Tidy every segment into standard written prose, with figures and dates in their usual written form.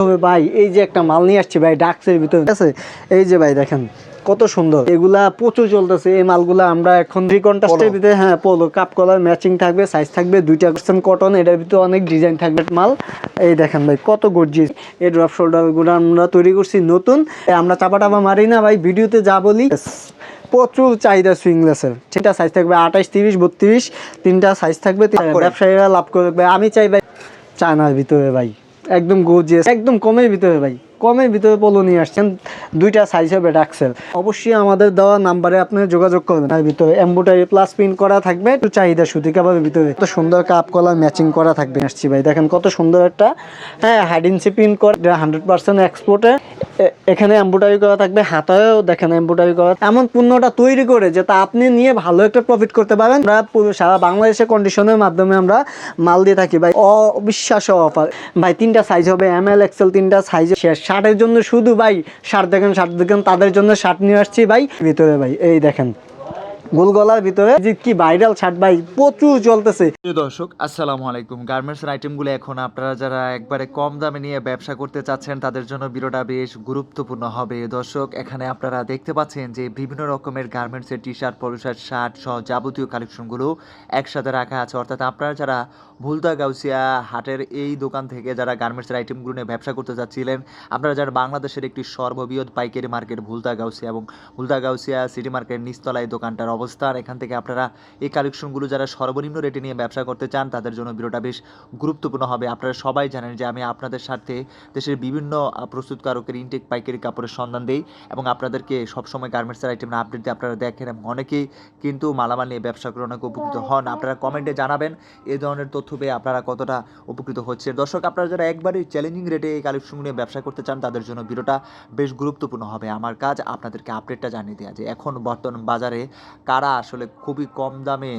হবে ভাই। এই যে একটা মাল নিয়ে আসছে ভাই ডাক্সের ভিতরে, ঠিক আছে? এই যে ভাই দেখেন কত সুন্দর, এগুলা প্রচুর চলতেছে এই মালগুলা। আমরা এখন 3 কন্ট্রাস্টের ভিতরে, হ্যাঁ পোলো কাপ কলার ম্যাচিং থাকবে, সাইজ থাকবে 2% কটন, এটার ভিতরে অনেক ডিজাইন থাকবে মাল। এই দেখেন ভাই কত গর্জিয়াস এই ড্রপ শোল্ডার গুলো আমরা তৈরি করছি নতুন। আমরা চাপা টাপা মারি না ভাই, ভিডিওতে যা বলি। প্রচুর চাহিদা সুইংলেসের, সেটা সাইজ থাকবে 28, 30, 32, তিনটা সাইজ থাকবে। ব্যবসায়ীরা লাভ করবে। আমি চাই ভাই চায়নার ভিতরে ভাই একদম গর্জিয়াস, একদম কমের ভিতরে ভাই, কমের ভিতরে পোলো নিয়ে আসছেন, 2টা সাইজ হবে ডাক্সেল। অবশ্যই আমাদের দেওয়া নাম্বারে আপনি যোগাযোগ করবেন। তার ভিতরে এমব্রয়ডারি প্লাস প্রিন্ট করা থাকবে, একটু চাহিদা সুতি কাপড়ের ভিতরে কত সুন্দর কাপ কলার ম্যাচিং করা থাকবে। আসছি ভাই দেখেন কত সুন্দর একটা, হ্যাঁ হাইডেন্সি প্রিন্ট করা 100% এক্সপোর্টে। এখানে এমব্রয়ডারি করা থাকবে, হাতায়ও দেখেন এমব্রয়ডারি করা। এমন পণ্যটা তৈরি করে যেটা আপনি নিয়ে ভালো একটা প্রফিট করতে পারেন। আমরা সারা বাংলাদেশে কন্ডিশনের মাধ্যমে আমরা মাল দিয়ে থাকি ভাই। অবিশ্বাস্য অফার ভাই। 3টা সাইজ হবে, ML XL 3টা সাইজ। শার্টের জন্য শুধু ভাই শার্ট দেখেন, শার্ট দেখেন, তাদের জন্য শার্ট নিয়ে আসছি ভাই ভিতরে ভাই। এই দেখেন গোল গলার ভিতরে যে কি ভাইরাল শার্ট ভাই, প্রচুর চলতেছে। প্রিয় দর্শক আসসালামু আলাইকুম। গার্মেন্টসের আইটেমগুলো এখন আপনারা যারা একবারে কম দামে নিয়ে ব্যবসা করতে চাচ্ছেন তাদের জন্য ভিডিওটা বেশ গুরুত্বপূর্ণ হবে। দর্শক এখানে আপনারা দেখতে পাচ্ছেন যে বিভিন্ন রকমের গার্মেন্টসের টি শার্ট, পলো শার্ট, শার্ট সহ যাবতীয় কালেকশনগুলো একসাথে রাখা আছে। অর্থাৎ আপনারা যারা ভুলতা গাউসিয়া হাটের এই দোকান থেকে যারা গার্মেন্টসের আইটেমগুলো নিয়ে ব্যবসা করতে চাচ্ছিলেন, আপনারা যারা বাংলাদেশের একটি সর্ববৃহৎ পাইকারি মার্কেট ভুলতা গাউসিয়া এবং ভুলতা গাউসিয়া সিটি মার্কেট নিচতলায় দোকানটার অবস্থান, এখান থেকে আপনারা এই কালেকশনগুলো যারা সর্বনিম্ন রেটে নিয়ে ব্যবসা করতে চান তাদের জন্য ভিডিওটা বেশ গুরুত্বপূর্ণ হবে। আপনারা সবাই জানেন যে আমি আপনাদের সাথে দেশের বিভিন্ন প্রস্তুতকারকের ইনটেক পাইকারি কাপড়ের সন্ধান দেই এবং আপনাদেরকে সবসময় গার্মেন্টসের আইটেমের আপডেট দিয়ে আপনারা দেখেন এবং অনেকেই কিন্তু মালামাল নিয়ে ব্যবসা করে অনেক উপকৃত হন। আপনারা কমেন্টে জানাবেন এই ধরনের তথ্য পেয়ে আপনারা কতটা উপকৃত হচ্ছেন। দর্শক আপনারা যারা একবারই চ্যালেঞ্জিং রেটে এই কালেকশন নিয়ে ব্যবসা করতে চান তাদের জন্য ভিডিওটা বেশ গুরুত্বপূর্ণ হবে। আমার কাজ আপনাদেরকে আপডেটটা জানিয়ে দেওয়া যে এখন বর্তমান বাজারে কারা আসলে খুবই কম দামে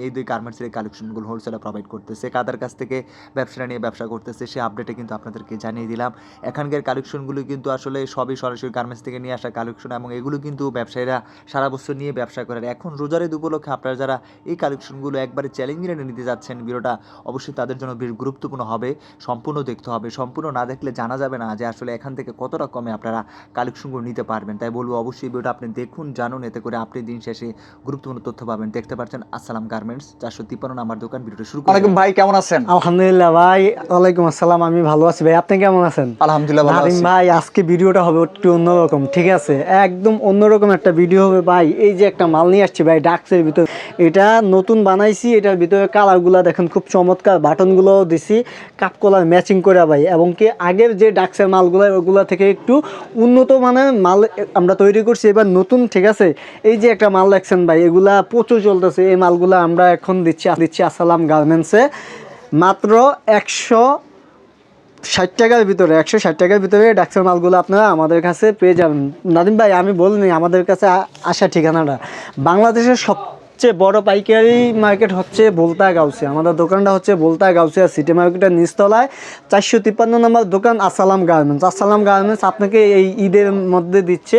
এই দুই গার্মেন্টসের এই কালেকশনগুলো হোলসেলে প্রোভাইড করতেছে, কাদের কাছ থেকে ব্যবসাটা নিয়ে ব্যবসা করতেছে সেই আপডেটে কিন্তু আপনাদেরকে জানিয়ে দিলাম। এখানকার কালেকশনগুলো কিন্তু আসলে সবই সরাসরি গার্মেন্টস থেকে নিয়ে আসা কালেকশন এবং এগুলো কিন্তু ব্যবসায়ীরা সারা বছর নিয়ে ব্যবসা করেন। এখন রোজার ঈদ উপলক্ষে আপনারা যারা এই কালেকশনগুলো একবারে চ্যালেঞ্জিং রেটে নিতে যাচ্ছেন, ভিডিওটা অবশ্যই তাদের জন্য বেশ গুরুত্বপূর্ণ হবে। সম্পূর্ণ দেখতে হবে, সম্পূর্ণ না দেখলে জানা যাবে না যে আসলে এখান থেকে কতটা কমে আপনারা কালেকশনগুলো নিতে পারবেন। তাই বলবো অবশ্যই ভিডিওটা আপনি দেখুন, জানুন, এতে করে আপনি দিন শেষে গুরুত্বপূর্ণ তথ্য পাবেন। দেখতে পাচ্ছেন আসসালাম গার্মেন্টস 453 নাম্বার দোকান। ভিডিওটা শুরু করুন। ওয়ালাইকুম ভাই, কেমন আছেন? আলহামদুলিল্লাহ ভাই। ওয়ালাইকুম আসসালাম, আমি ভালো আছি ভাই, আপনি কেমন আছেন? আলহামদুলিল্লাহ ভালো আছি ভাই। আজকে ভিডিওটা হবে একটু অন্যরকম, ঠিক আছে? একদম অন্যরকম একটা ভিডিও হবে ভাই। এই যে একটা মাল নিয়ে আসছি ভাই ডাক্সের ভিতরে, এটা নতুন বানাইছি। এটার ভিতরে কালারগুলো দেখেন খুব চমৎকার, বাটনগুলোও দিছি কাপ কলার ম্যাচিং করে ভাই। এবং কি আগের যে ডাক্সের মালগুলো ওগুলো থেকে একটু উন্নত মানের মাল আমরা তৈরি করছি এবার নতুন, ঠিক আছে? এই যে একটা মাল দেখছেন ভাই, এগুলা প্রচুর চলতেছে। এই মালগুলো আমরা এখন দিচ্ছি আসসালাম গার্মেন্টসে মাত্র 160 টাকার ভিতরে। 160 টাকার ভিতরে ডাক্সের মালগুলো আপনারা আমাদের কাছে পেয়ে যাবেন। নাদিম ভাই আমি বলিনি আমাদের কাছে আসা ঠিকানাটা, বাংলাদেশের সবচেয়ে বড় পাইকারি মার্কেট হচ্ছে ভুলতা গাউসিয়া। আমাদের দোকানটা হচ্ছে ভুলতা গাউসিয়া সিটি মার্কেটের নিচতলায় 453 নম্বর দোকান আসসালাম গার্মেন্টস। আসসালাম গার্মেন্টস আপনাকে এই ঈদের মধ্যে দিচ্ছে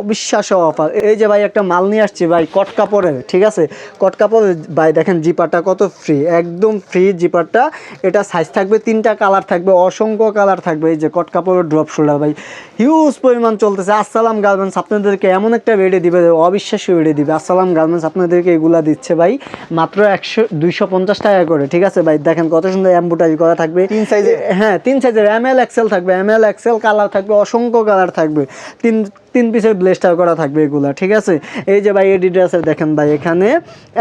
অবিশ্বাস্য অফার। এই যে ভাই একটা মাল নিয়ে আসছি ভাই কট কাপড়ের, ঠিক আছে? কট কাপড়ের ভাই দেখেন জিপারটা কত ফ্রি, একদম ফ্রি জিপারটা। এটা সাইজ থাকবে 3টা কালার থাকবে, অসংখ্য কালার থাকবে। এই যে কট কাপড়ের ড্রপ শোল্ডার ভাই হিউজ পরিমাণ চলতেছে। আসসালাম গার্মেন্টস আপনাদেরকে এমন একটা রেটে দিবে, অবিশ্বাস্য রেটে দিবে। আসসালাম গার্মেন্টস আপনাদেরকে এগুলা দিচ্ছে ভাই মাত্র 250 টাকা করে, ঠিক আছে ভাই? দেখেন কত সুন্দর এমব্রয়ডারি করা থাকবে 3 সাইজে, হ্যাঁ 3 সাইজের ML XL থাকবে, ML XL কালার থাকবে, অসংখ্য কালার থাকবে, 3 পিসের ব্লেস্টার করা থাকবে এগুলা, ঠিক আছে? এই যে ভাই এডিডাসের দেখেন ভাই এখানে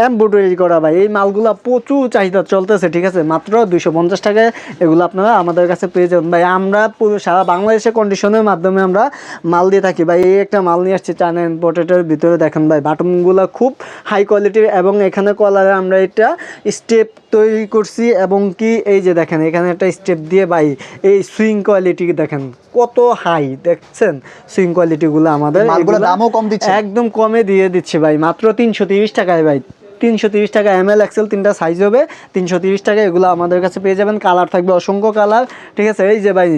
এমব্রয়ডারি করা ভাই। এই মালগুলা প্রচুর চাহিদা চলতেছে, ঠিক আছে? মাত্র 250 টাকায় এগুলো আপনারা আমাদের কাছে পেয়ে যাবেন ভাই। আমরা পুরো সারা বাংলাদেশে কন্ডিশনের মাধ্যমে আমরা মাল দিয়ে থাকি ভাই। এই একটা মাল নিয়ে আসছে চায়না ইম্পোর্টের ভিতরে, দেখেন ভাই বাটনগুলো খুব হাই কোয়ালিটির এবং এখানে কলারে আমরা এটা স্টেপ তৈরি করছি এবং কি এই যে দেখেন এখানে একটা স্টেপ দিয়ে ভাই এই সুইং কোয়ালিটি দেখেন কত হাই, দেখছেন সুইং কোয়ালিটিগুলো আমাদের। মালগুলোর দামও কম দিচ্ছে, একদম কমে দিয়ে দিচ্ছে ভাই মাত্র 330 টাকায় ভাই। 330 টাকা ML XL 3টা সাইজ হবে 330 টাকা। এগুলো আমাদের কাছে পেয়ে যাবেন, কালার থাকবে অসংখ্য কালার, ঠিক আছে? এই যে ভাই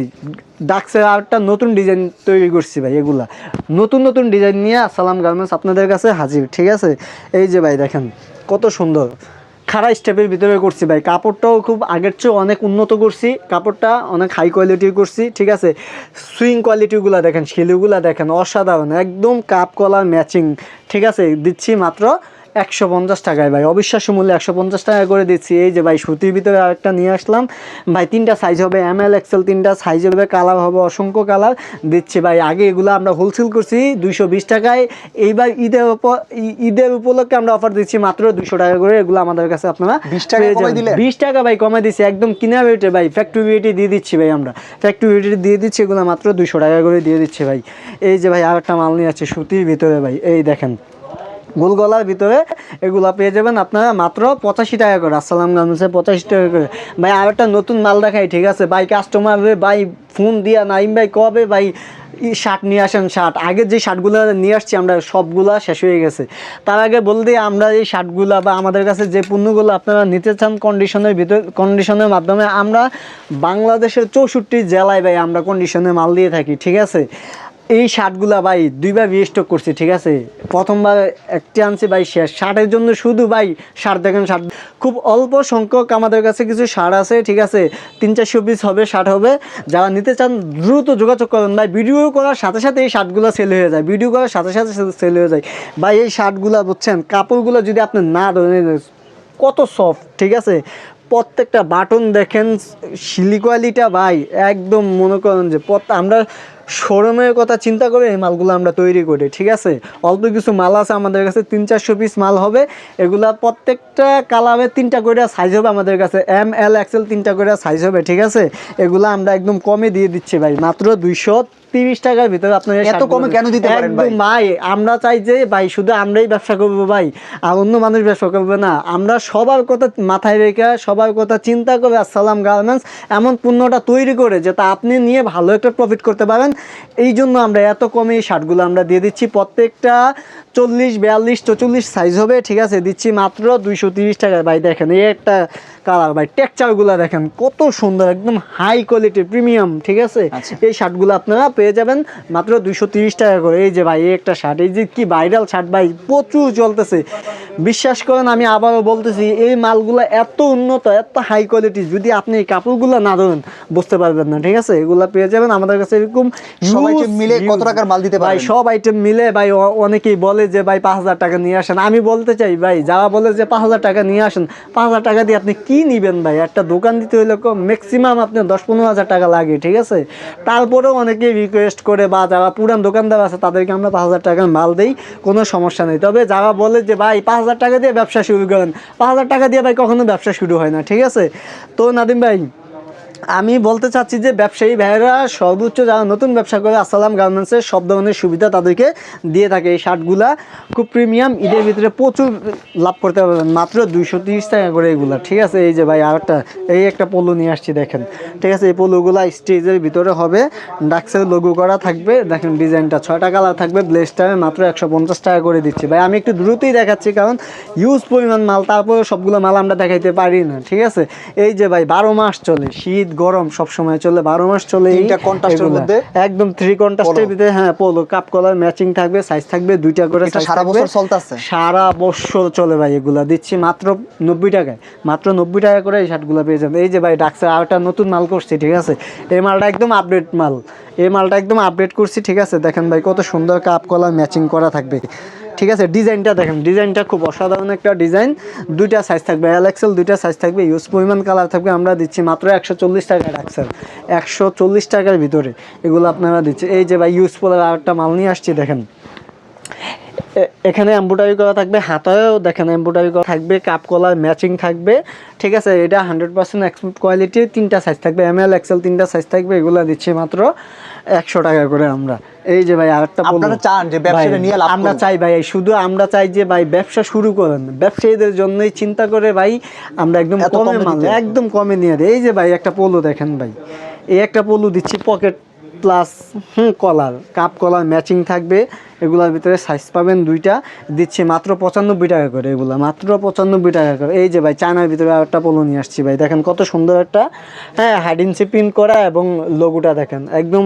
ডাক্সের আরেকটা নতুন ডিজাইন তৈরি করছি ভাই, এগুলা নতুন নতুন ডিজাইন নিয়ে আসসালাম গার্মেন্টস আপনাদের কাছে হাজির, ঠিক আছে? এই যে ভাই দেখেন কত সুন্দর খাড়া স্টেপের ভিতরে করছি ভাই, কাপড়টাও খুব আগের চেয়ে অনেক উন্নত করছি, কাপড়টা অনেক হাই কোয়ালিটির করছি, ঠিক আছে। সুইং কোয়ালিটিগুলো দেখেন, শিলিগুলো দেখেন, অসাধারণ একদম কাপ কলার ম্যাচিং, ঠিক আছে। দিচ্ছি মাত্র 150 টাকায় ভাই, অবিশ্বাস্য মূল্যে 150 টাকা করে দিচ্ছি। এই যে ভাই সুতির ভিতরে আরেকটা নিয়ে আসলাম ভাই, 3টা সাইজ হবে, ML XL 3টা সাইজ হবে, কালার হবে অসংখ্য কালার দিচ্ছি ভাই। আগে এগুলো আমরা হোলসেল করছি 220 টাকায়, এইবার ঈদের উপলক্ষে আমরা অফার দিচ্ছি মাত্র 200 টাকা করে। এগুলো আমাদের কাছে আপনারা 20 টাকা কমাই দিলে? 20 টাকা ভাই কমাই দিচ্ছি, একদম কিনা রেটে ভাই, ফ্যাক্টরি রেটে দিয়ে দিচ্ছি ভাই, আমরা ফ্যাক্টরি রেটে দিয়ে দিচ্ছি, এগুলো মাত্র 200 টাকা করে দিয়ে দিচ্ছি ভাই। এই যে ভাই আরেকটা মাল নিয়ে আছে সুতির ভিতরে ভাই, এই দেখেন গোল গলার ভিতরে, এগুলো পেয়ে যাবেন আপনারা মাত্র 85 টাকা করে। আসসালাম গার্মেন্টসে 85 টাকা করে ভাই। আর একটা নতুন মাল দেখাই, ঠিক আছে ভাই। কাস্টমার ভাই ফোন দিয়া নাইম ভাই কবে ভাই শার্ট নিয়ে আসেন, শার্ট আগের যে শার্টগুলো নিয়ে আসছি আমরা সবগুলা শেষ হয়ে গেছে। তার আগে বলতে আমরা এই শার্টগুলা বা আমাদের কাছে যে পণ্যগুলো আপনারা নিতে চান কন্ডিশনের মাধ্যমে, আমরা বাংলাদেশের 64 জেলায় ভাই আমরা কন্ডিশনে মাল দিয়ে থাকি, ঠিক আছে। এই শার্টগুলা ভাই 2বার রিস্টক করছি, ঠিক আছে। প্রথমবার একটি আনছি ভাই শেষ, শার্টের জন্য শুধু ভাই শার্ট দেখেন, শার্ট খুব অল্প সংখ্যক আমাদের কাছে কিছু শার্ট আছে, ঠিক আছে। 300-400 পিস হবে শার্ট হবে, যারা নিতে চান দ্রুত যোগাযোগ করেন ভাই। ভিডিও করার সাথে সাথে এই শার্টগুলো সেল হয়ে যায়, ভিডিও করার সাথে সাথে সেল হয়ে যায় ভাই। এই শার্টগুলো বুঝছেন, কাপড়গুলো যদি আপনি না ধরেন কত সফট, ঠিক আছে। প্রত্যেকটা বাটন দেখেন, শিলি কোয়ালিটা ভাই একদম মনে করেন যে আমরা শোরুমের কথা চিন্তা করে এই মালগুলো আমরা তৈরি করি, ঠিক আছে। অল্প কিছু মাল আছে আমাদের কাছে, 300-400 পিস মাল হবে। এগুলা প্রত্যেকটা কালারে 3টা করে সাইজ হবে আমাদের কাছে, ML XL 3টা করে সাইজ হবে, ঠিক আছে। এগুলো আমরা একদম কমে দিয়ে দিচ্ছি ভাই, মাত্র 230 টাকার ভিতরে। আপনার এত কমে কেন দিতে পারেন ভাই? ভাই আমরা চাই যে ভাই শুধু আমরাই ব্যবসা করবো ভাই, আর অন্য মানুষ ব্যবসা করবে না। আমরা সবার কথা মাথায় রেখে, সবার কথা চিন্তা করে আসসালাম গার্মেন্টস এমন পণ্যটা তৈরি করে যেটা আপনি নিয়ে ভালো একটা প্রফিট করতে পারেন, এই জন্য আমরা এত কমে এই শার্টগুলো আমরা দিয়ে দিচ্ছি। প্রত্যেকটা 40, 42, 44 সাইজ হবে, ঠিক আছে। দিচ্ছি মাত্র 230 টাকা ভাই। দেখেন এই একটা কালার ভাই, টেক্সচারগুলো দেখেন কত সুন্দর, একদম হাই কোয়ালিটি প্রিমিয়াম, ঠিক আছে। এই শার্টগুলো আপনারা পেয়ে যাবেন মাত্র 230 টাকা করে। এই যে ভাই এই একটা শার্ট, এই যে কি ভাইরাল শার্ট ভাই, প্রচুর চলতেছে। বিশ্বাস করেন আমি আবারও বলতেছি, এই মালগুলো এত উন্নত, এত হাই কোয়ালিটি, যদি আপনি এই কাপড়গুলো না ধরেন বুঝতে পারবেন না, ঠিক আছে। এগুলো পেয়ে যাবেন আমাদের কাছে এরকম সব আইটেম মিলে কত টাকার মাল দিতে ভাই? পারবেন? সব আইটেম মিলে ভাই অনেকেই বলে যে ভাই 5000 টাকা নিয়ে আসেন। আমি বলতে চাই ভাই, যারা বলে যে 5000 টাকা নিয়ে আসেন, 5000 টাকা দিয়ে আপনি কি নিবেন ভাই? একটা দোকান দিতে হইলে ম্যাক্সিমাম আপনার 10-15 হাজার টাকা লাগে, ঠিক আছে। তারপরেও অনেকেই রিকোয়েস্ট করে বা যারা পুরান দোকানদার আছে তাদেরকে আমরা 5000 টাকার মাল দেই, কোনো সমস্যা নেই। তবে যারা বলে যে ভাই 5000 টাকা দিয়ে ব্যবসা শুরু করেন, 5000 টাকা দিয়ে ভাই কখনো ব্যবসা শুরু হয় না, ঠিক আছে। তো নাদিম ভাই আমি বলতে চাচ্ছি যে ব্যবসায়ী ভাইয়েরা সর্বোচ্চ যারা নতুন ব্যবসা করে আসসালাম গার্মেন্টসের সব ধরনের সুবিধা তাদেরকে দিয়ে থাকে। এই শার্টগুলা খুব প্রিমিয়াম, ঈদের ভিতরে প্রচুর লাভ করতে পারবেন, মাত্র 230 টাকা করে এগুলা, ঠিক আছে। এই যে ভাই আরেকটা এই একটা পোলো নিয়ে আসছি দেখেন, ঠিক আছে। এই পোলোগুলা স্টেজের ভিতরে হবে, ডাক্সের লোগো করা থাকবে, দেখেন ডিজাইনটা 6টা কালার থাকবে, ব্লেজটারে মাত্র 150 টাকা করে দিচ্ছি ভাই। আমি একটু দ্রুতই দেখাচ্ছি কারণ ইউজ পরিমাণ মাল, তারপরে সবগুলো মাল আমরা দেখাইতে পারি না, ঠিক আছে। এই যে ভাই 12 মাস চলে, শীত গরম সব সময় চলে, 12 মাস চলে। তিনটা কন্ট্রাস্টের মধ্যে একদম 3 কন্ট্রাস্টের ভিতরে, হ্যাঁ পোলো কাপ কলার ম্যাচিং থাকবে, সাইজ থাকবে 2টা করে এটা size সারা থাকবে। বছর চলতেছে? সারা বছর চলে ভাই। এগুলা দিচ্ছি মাত্র 90 টাকায়, মাত্র 90 টাকা করে এই শার্টগুলো পেয়ে যাবেন। এই যে ভাই ডাক্তার আর একটা নতুন মাল করছি, ঠিক আছে। এই মালটা একদম আপডেট মাল, এই মালটা একদম আপডেট করছি, ঠিক আছে। দেখেন ভাই কত সুন্দর কাপ কলার ম্যাচিং করা থাকবে, ঠিক আছে। ডিজাইনটা দেখেন, ডিজাইনটা খুব অসাধারণ একটা ডিজাইন। 2টা সাইজ থাকবে, ML XL 2টা সাইজ থাকবে, ইউজ পরিমাণ কালার থাকবে। আমরা দিচ্ছি মাত্র 140 টাকা ডাক্তার, 140 টাকার ভিতরে এগুলো আপনারা দিচ্ছি। এই যে ভাই ইউজ পোলার আর একটা মাল নিয়ে আসছি দেখেন, এখানে এমব্রয়ডারি করা থাকবে, হাতায়ও দেখেন এমব্রয়ডারি করা থাকবে, কাপ কলার ম্যাচিং থাকবে, ঠিক আছে। এটা 100% এক্সপোর্ট কোয়ালিটি, 3টা সাইজ থাকবে, ML XL 3টা সাইজ থাকবে। এগুলো দিচ্ছি মাত্র 100 টাকা করে আমরা। এই যে ভাই আরেকটা আপনারা চান যে ব্যবসাটা নিয়ে লাভ আমরা করুন? চাই ভাই, শুধু আমরা চাই যে ভাই ব্যবসা শুরু করেন, ব্যবসায়ীদের জন্যই চিন্তা করে ভাই আমরা একদম এত কমে কমে মাল দিতে? একদম কমে নিয়ে দেয়। এই যে ভাই একটা পোলো দেখেন ভাই, এই একটা পোলো দিচ্ছি পকেট প্লাস কলার, কাপ কলার ম্যাচিং থাকবে। এগুলোর ভিতরে সাইজ পাবেন 2টা, দিচ্ছি মাত্র 95 টাকা করে, এগুলো মাত্র 95 টাকা করে। এই যে ভাই চায়নার ভিতরে একটা পোলো নিয়ে আসছি ভাই, দেখেন কত সুন্দর একটা, হ্যাঁ হাইড ইঞ্চি প্রিন্ট করা এবং লোগোটা দেখেন একদম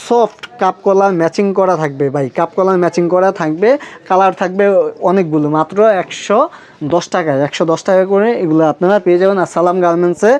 সফট কাপ কলার ম্যাচিং করা থাকবে ভাই, কাপ কলার ম্যাচিং করা থাকবে, কালার থাকবে অনেকগুলো, মাত্র 110 টাকায়, 110 টাকা করে এগুলো আপনারা পেয়ে যাবেন আসসালাম গার্মেন্টসে।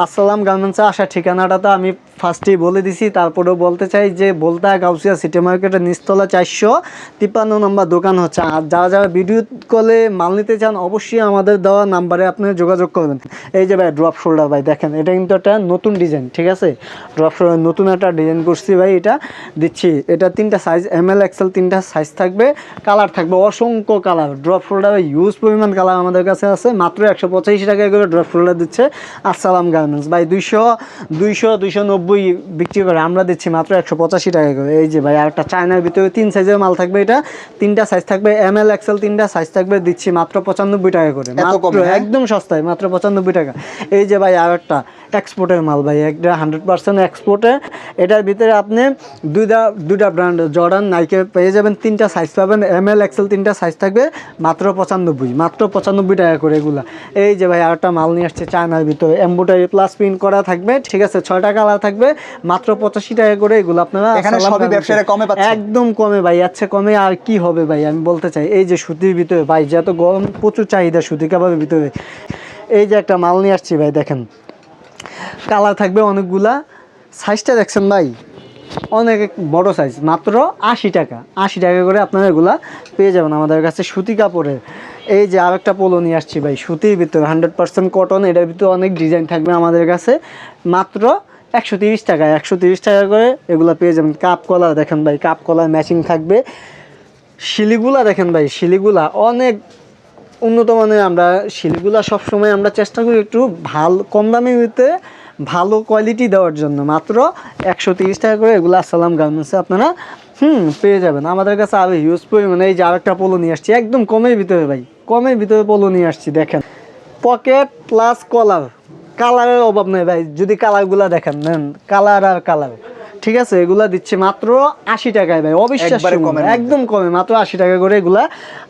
আসসালাম গার্মেন্টসে আসার ঠিকানাটা তো আমি ফার্স্টেই বলে দিছি, তারপরেও বলতে চাই যে বলতা গাউসিয়া সিটি মার্কেটের নিচতলা 453 নম্বর দোকান হচ্ছে। আর যারা যারা ভিডিও কলে মাল নিতে চান অবশ্যই আমাদের দেওয়া নাম্বারে আপনি যোগাযোগ করবেন। এই যে ভাই ড্রপ শোল্ডার ভাই দেখেন, এটা কিন্তু একটা নতুন ডিজাইন, ঠিক আছে, ড্রপ শোল্ডার নতুন একটা ডিজাইন করছি ভাই, এটা দিচ্ছি। এটা 3টা সাইজ, ML XL 3টা সাইজ থাকবে, কালার থাকবে অসংখ্য কালার। ড্রপ শোল্ডার ইউজ পরিমাণ কালার আমাদের কাছে আছে, মাত্র 185 টাকা করে ড্রপ শোল্ডার দিচ্ছে আসসালাম গার্মেন্টস ভাই। 290 বিক্রি করে, আমরা দিচ্ছি মাত্র 185 টাকা করে। এই যে ভাই আরেকটা চায়নার ভিতরে 3 সাইজের মাল থাকবে, এটা 3টা সাইজ থাকবে, ML XL 3টা সাইজ থাকবে, দিচ্ছি মাত্র 95 টাকা করে, মাত্র একদম সস্তায়, মাত্র 95 টাকা। এই যে ভাই আরেকটা এক্সপোর্টের মাল ভাই, একটা 100% এক্সপোর্টের, এটার ভিতরে আপনি দুইটা ব্র্যান্ড জর্ডান নাইকে পেয়ে যাবেন, 3টা সাইজ পাবেন, ML XL 3টা সাইজ থাকবে, মাত্র 95 টাকা করে এগুলা। এই যে ভাই আরেকটা মাল নিয়ে আসছে চায়নার ভিতরে, এমব্রয়ডারি প্লাস প্রিন্ট করা থাকবে, ঠিক আছে, 6টা কালার থাকবে, মাত্র 85 টাকা করে এগুলো আপনারা। এখানে সবই ব্যবসায়ীরা কমে পাচ্ছে, একদম কমে ভাই, আচ্ছা কমে আর কি হবে ভাই, আমি বলতে চাই। এই যে সুতির ভিতরে ভাই, যত গরম প্রচুর চাহিদা সুতি কাপড়ের ভিতরে, এই যে একটা মাল নিয়ে আসছি ভাই দেখেন, কালার থাকবে অনেকগুলা, সাইজটা দেখছেন ভাই অনেক বড় সাইজ, মাত্র 80 টাকা করে আপনারা এগুলা পেয়ে যাবেন আমাদের কাছে সুতি কাপড়ের। এই যে আরেকটা পোলো নিয়ে আসছি ভাই, সুতির ভিতরে 100% কটন, এটার ভিতরে অনেক ডিজাইন থাকবে আমাদের কাছে, মাত্র 130 টাকা করে এগুলো পেয়ে যাবেন। কাপ কলার দেখেন ভাই, কাপ কলার ম্যাচিং থাকবে, শিলিগুলা দেখেন ভাই, শিলিগুলা অনেক উন্নত মানের। আমরা শিলিগুলা সবসময় আমরা চেষ্টা করি একটু ভালো কম দামের ভিতরে ভালো কোয়ালিটি দেওয়ার জন্য, মাত্র 130 টাকা করে এগুলো আসসালাম গার্মেন্টসে আপনারা পেয়ে যাবেন আমাদের কাছে। আরও হিউজ পরিমাণে এই যে আরেকটা পোলো নিয়ে আসছি, একদম কমের ভিতরে ভাই, কমের ভিতরে পোলো নিয়ে আসছি দেখেন, পকেট প্লাস কলার, কালারের অভাব নেই ভাই, যদি কালারগুলো দেখেন নেন, কালার আর কালার, ঠিক আছে, এগুলা দিচ্ছে মাত্র 80 টাকায় ভাই, অবিশ্বাস্য একদম কমে, মাত্র 80 টাকা করে এগুলা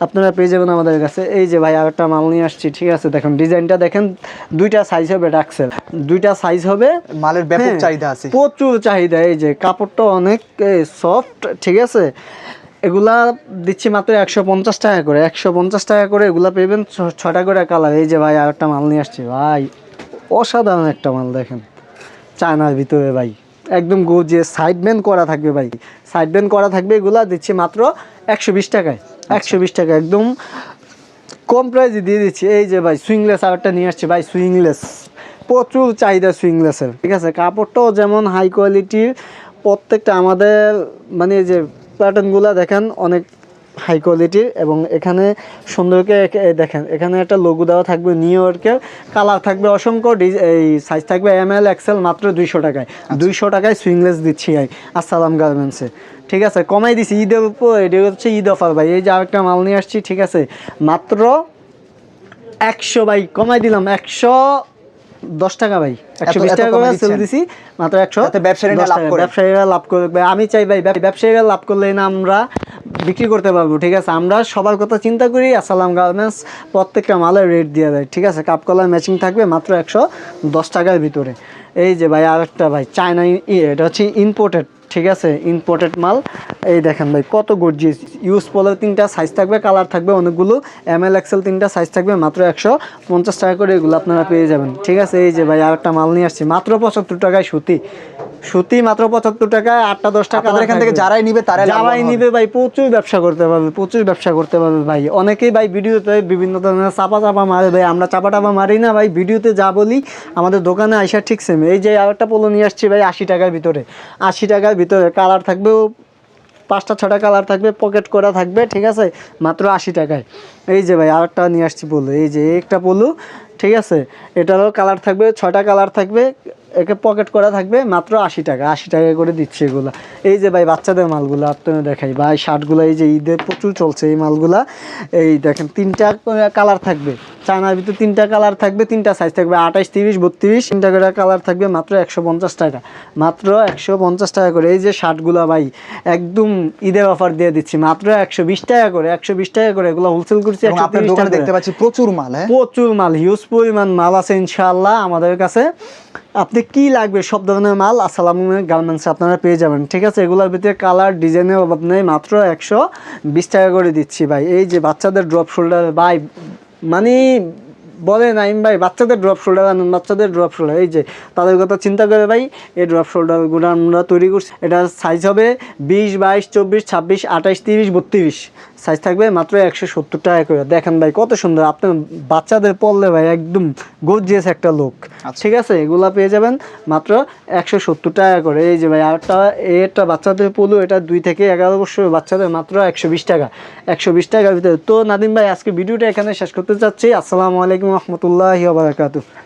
আপনারা পেয়ে যাবেন আমাদের কাছে। এই যে ভাই আরেকটা মাল নিয়ে আসছি, ঠিক আছে, দেখেন ডিজাইনটা দেখেন, 2টা সাইজ হবে ডাক্সেল, 2টা সাইজ হবে, মালের ব্যাপক চাহিদা আছে, প্রচুর চাহিদা। এই যে কাপড়টা অনেক সফট, ঠিক আছে, এগুলা দিচ্ছি মাত্র 150 টাকা করে, 150 টাকা করে এগুলা পেবেন, 6টা করে কালার। এই যে ভাই আরেকটা মাল নিয়ে আসছি ভাই, অসাধারণ একটা মাল দেখেন, চায়নার ভিতরে ভাই, একদম গর্জিয়াস, সাইড ব্যান্ড করা থাকবে ভাই, সাইড ব্যান্ড করা থাকবে, এগুলা দিচ্ছি মাত্র 120 টাকায়, 120 টাকা একদম কম প্রাইসে দিয়ে দিচ্ছি। এই যে ভাই সুইংলেস আরেকটা নিয়ে আসছি ভাই, সুইংলেস প্রচুর চাহিদা সুইংলেসের, ঠিক আছে, কাপড়টাও যেমন হাই কোয়ালিটির, প্রত্যেকটা আমাদের মানে যে প্যাটার্নগুলো দেখেন অনেক হাই কোয়ালিটির, এবং এখানে সুন্দরকে দেখেন, এখানে একটা লোগো দেওয়া থাকবে নিউ ইয়র্কের, কালার থাকবে অসংখ্য, এই সাইজ থাকবে ML XL, মাত্র 200 টাকায়, 200 টাকায় সুইংলেস দিচ্ছি আসসালাম গার্মেন্টসে, ঠিক আছে, কমাই দিছি ঈদের উপর, এটা হচ্ছে ঈদ অফার ভাই। এই যে আরেকটা মাল নিয়ে আসছি, ঠিক আছে, মাত্র 100 ভাই, কমাই দিলাম 110 টাকা ভাই, 120 টাকা করে সেল দিছি, মাত্র 100, ব্যবসায়ীরা লাভ করবে। আমি চাই ভাই ব্যবসায়ীরা লাভ করলে না আমরা বিক্রি করতে পারবো, ঠিক আছে, আমরা সবার কথা চিন্তা করি। আসসালাম গার্মেন্টস প্রত্যেকটা মালের রেট দিয়ে দেয়, ঠিক আছে, কাপ কলার ম্যাচিং থাকবে মাত্র 110 টাকার ভিতরে। এই যে ভাই আরেকটা ভাই চায়না, এটা হচ্ছে ইম্পোর্টেড, ঠিক আছে, ইম্পোর্টেড মাল। এই দেখেন ভাই কত গর্জিয়াস, ইউজ পোলার 3টা সাইজ থাকবে, কালার থাকবে অনেকগুলো, ML XL 3টা সাইজ থাকবে, মাত্র 150 টাকা করে এগুলো আপনারা পেয়ে যাবেন, ঠিক আছে। এই যে ভাই আরেকটা মাল নিয়ে আসছি, মাত্র 75 টাকায় সুতি মাত্র 75 টাকায়, 8টা 10 টাকা এখান থেকে যারাই নিবে ভাই প্রচুর ব্যবসা করতে পারবে ভাই। অনেকেই ভাই ভিডিওতে বিভিন্ন ধরনের চাপা মারে ভাই, আমরা চাপা মারি না ভাই, ভিডিওতে যা বলি আমাদের দোকানে আইসা ঠিক সেম। এই যে আরেকটা পোলো নিয়ে আসছি ভাই 80 টাকার ভিতরে, 80 টাকার ভিতরে, কালার থাকবে 5টা 6টা কালার থাকবে, পকেট করা থাকবে, ঠিক আছে, মাত্র 80 টাকায়। এই যে ভাই আরেকটা নিয়ে আসছি পোলো, এই যে একটা পোলো, ঠিক আছে, এটারও কালার থাকবে, 6টা কালার থাকবে, একে পকেট করা থাকবে, মাত্র 80 টাকা করে দিচ্ছে এগুলা। এই যে ভাই বাচ্চাদের মালগুলো আপনারা দেখাই ভাই, শার্টগুলো এই যে ঈদের প্রচুর চলছে এই মালগুলা, এই দেখেন 3টা কালার থাকবে, চায়নার ভিতরে 3টা কালার থাকবে, 3টা সাইজ থাকবে, 28, 30, 32, 3টা করে কালার থাকবে, মাত্র 150 টাকা, মাত্র 150 টাকা করে। এই যে শার্টগুলো ভাই একদম ঈদের অফার দিয়ে দিচ্ছি, মাত্র 120 টাকা করে, 120 টাকা করে, এগুলো হোলসেল করছি। আপনার দোকানে দেখতে পাচ্ছি প্রচুর মাল, প্রচুর মাল, হিউজ পরিমাণ মাল আছে ইনশাআল্লাহ আমাদের কাছে, আপনি কি লাগবে সব ধরনের মাল আসসালামু গার্মেন্টসে আপনারা পেয়ে যাবেন, ঠিক আছে। এগুলোর ভিতরে কালার ডিজাইনের অভাব নেই, মাত্র 120 টাকা করে দিচ্ছি ভাই। এই যে বাচ্চাদের ড্রপ শোল্ডার ভাই, মানে বলে নাইম ভাই বাচ্চাদের ড্রপ শোল্ডার আনুন, বাচ্চাদের ড্রপ শোল্ডার, এই যে তাদের কথা চিন্তা করে ভাই এই ড্রপ শোল্ডারগুলো আমরা তৈরি করছি। এটার সাইজ হবে 20, 22, 24, 26, 28, 30, 32 সাইজ থাকবে, মাত্র 170 টাকা করে। দেখেন ভাই কত সুন্দর, আপনার বাচ্চাদের পরলে ভাই একদম গর্জিয়াস একটা লুক, ঠিক আছে। এগুলা পেয়ে যাবেন মাত্র 170 টাকা করে। এই যে ভাই আরেকটা, এটা বাচ্চাদের পলো, এটা 2 থেকে 11 বছর বাচ্চাদের, মাত্র 120 টাকা, 120 টাকার ভিতরে। তো নাদিম ভাই আজকে ভিডিওটা এখানে শেষ করতে চাচ্ছি। আসসালামু আলাইকুম রহমতুল্লাহি ওয়া বারাকাতুহু।